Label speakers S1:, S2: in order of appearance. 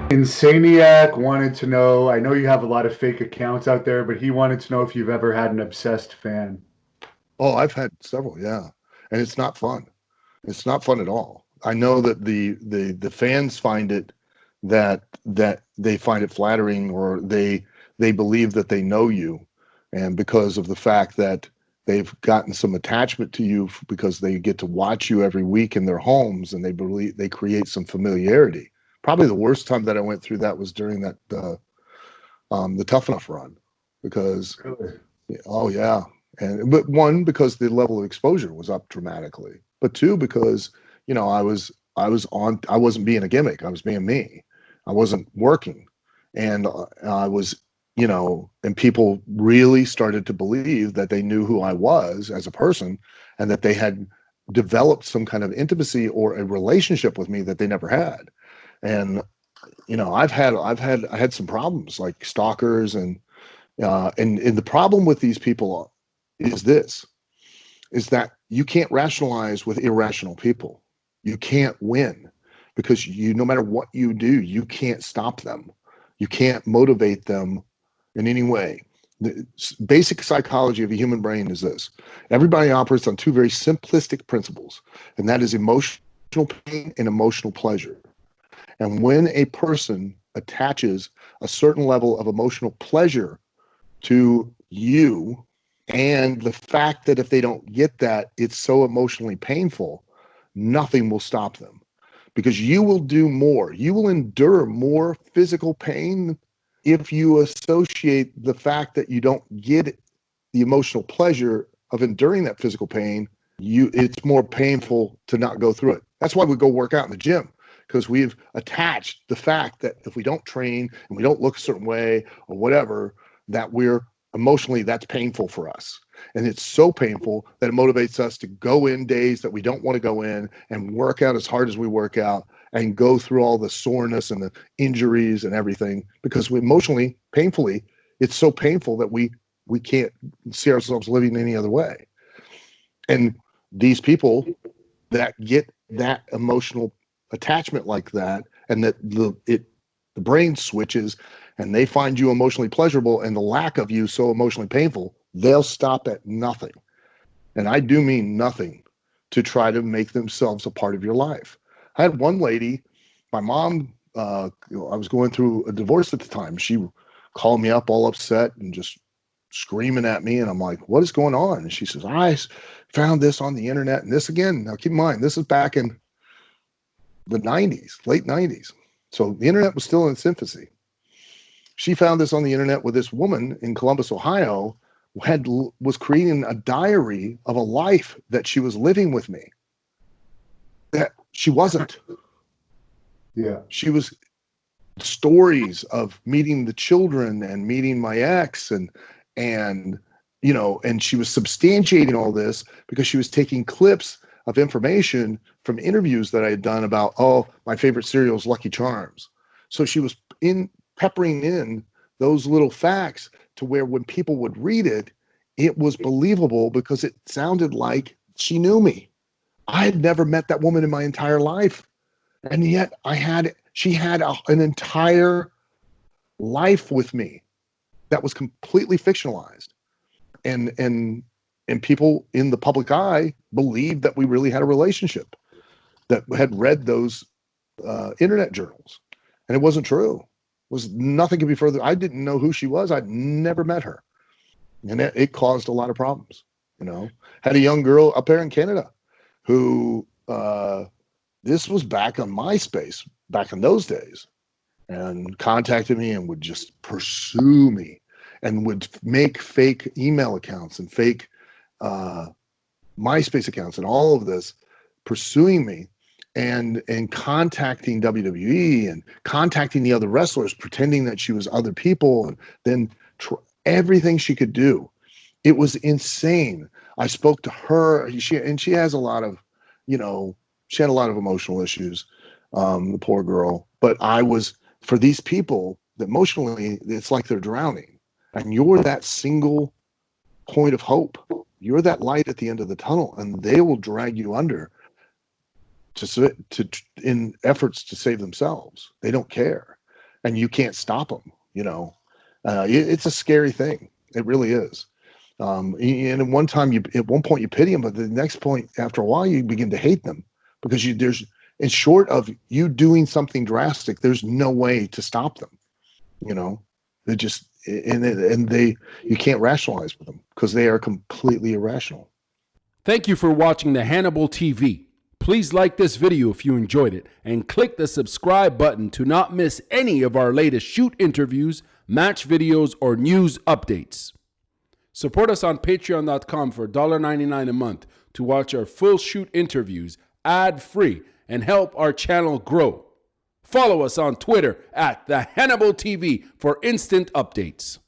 S1: Insaniac wanted to know, I know you have a lot of fake accounts out there, but he wanted to know if you've ever had an obsessed fan.
S2: Oh, I've had several, yeah, and it's not fun. It's not fun at all. I know that the fans find it that they find it flattering, or they believe that they know you, and because of the fact that they've gotten some attachment to you because they get to watch you every week in their homes, and they believe they create some familiarity. Probably the worst time that I went through that was during the Tough Enough run, because
S1: Really?
S2: oh yeah, and but one, because the level of exposure was up dramatically, but two, because I wasn't being a gimmick, I was being me. I wasn't working, and I was, and people really started to believe that they knew who I was as a person, and that they had developed some kind of intimacy or a relationship with me that they never had. And I had some problems like stalkers, and the problem with these people is this, is that you can't rationalize with irrational people. You can't win, because no matter what you do, you can't stop them. You can't motivate them in any way. The basic psychology of a human brain is this: everybody operates on two very simplistic principles, and that is emotional pain and emotional pleasure. And when a person attaches a certain level of emotional pleasure to you, and the fact that if they don't get that, it's so emotionally painful, nothing will stop them, because you will do more. You will endure more physical pain if you associate the fact that you don't get the emotional pleasure of enduring that physical pain. It's more painful to not go through it. That's why we go work out in the gym, because we've attached the fact that if we don't train and we don't look a certain way or whatever, that we're emotionally, that's painful for us. And it's so painful that it motivates us to go in days that we don't want to go in and work out as hard as we work out and go through all the soreness and the injuries and everything, because we emotionally, painfully, it's so painful that we can't see ourselves living any other way. And these people that get that emotional attachment like that, and that the brain switches, and they find you emotionally pleasurable and the lack of you so emotionally painful, they'll stop at nothing. And I do mean nothing, to try to make themselves a part of your life. I had one lady, my mom, I was going through a divorce at the time. She called me up all upset and just screaming at me. And I'm like, what is going on? And she says, I found this on the internet. And this, again, now keep in mind, this is back in the 90s, late 90s. So the internet was still in its infancy. She found this on the internet with this woman in Columbus, Ohio, was creating a diary of a life that she was living with me, that she wasn't.
S1: Yeah.
S2: She was stories of meeting the children and meeting my ex, and and she was substantiating all this because she was taking clips of information from interviews that I had done about, oh, my favorite cereal is Lucky Charms. So she was in peppering in those little facts to where when people would read it, it was believable, because it sounded like she knew me. I had never met that woman in my entire life, and yet she had an entire life with me that was completely fictionalized, and people in the public eye believed that we really had a relationship, that had read those internet journals, and it wasn't true. It was nothing could be further. I didn't know who she was. I'd never met her, and it caused a lot of problems. Had a young girl up there in Canada who this was back on MySpace back in those days, and contacted me and would just pursue me, and would make fake email accounts and fake uh, MySpace accounts and all of this, pursuing me, and contacting WWE and contacting the other wrestlers, pretending that she was other people, and then everything she could do. It was insane. I spoke to her. She has a lot of, she had a lot of emotional issues, the poor girl. But for these people, emotionally, it's like they're drowning, and you're that single point of hope. You're that light at the end of the tunnel, and they will drag you under in efforts to save themselves. They don't care. and you can't stop them. It's a scary thing. It really is. And at one point you pity them, but the next point, after a while, you begin to hate them because in short of you doing something drastic, there's no way to stop them. They just, you can't rationalize with them because they are completely irrational.
S3: Thank you for watching the Hannibal TV. Please like this video if you enjoyed it and click the subscribe button to not miss any of our latest shoot interviews, match videos, or news updates. Support us on patreon.com for $1.99 a month to watch our full shoot interviews ad-free and help our channel grow. Follow us on Twitter at the Hannibal TV for instant updates.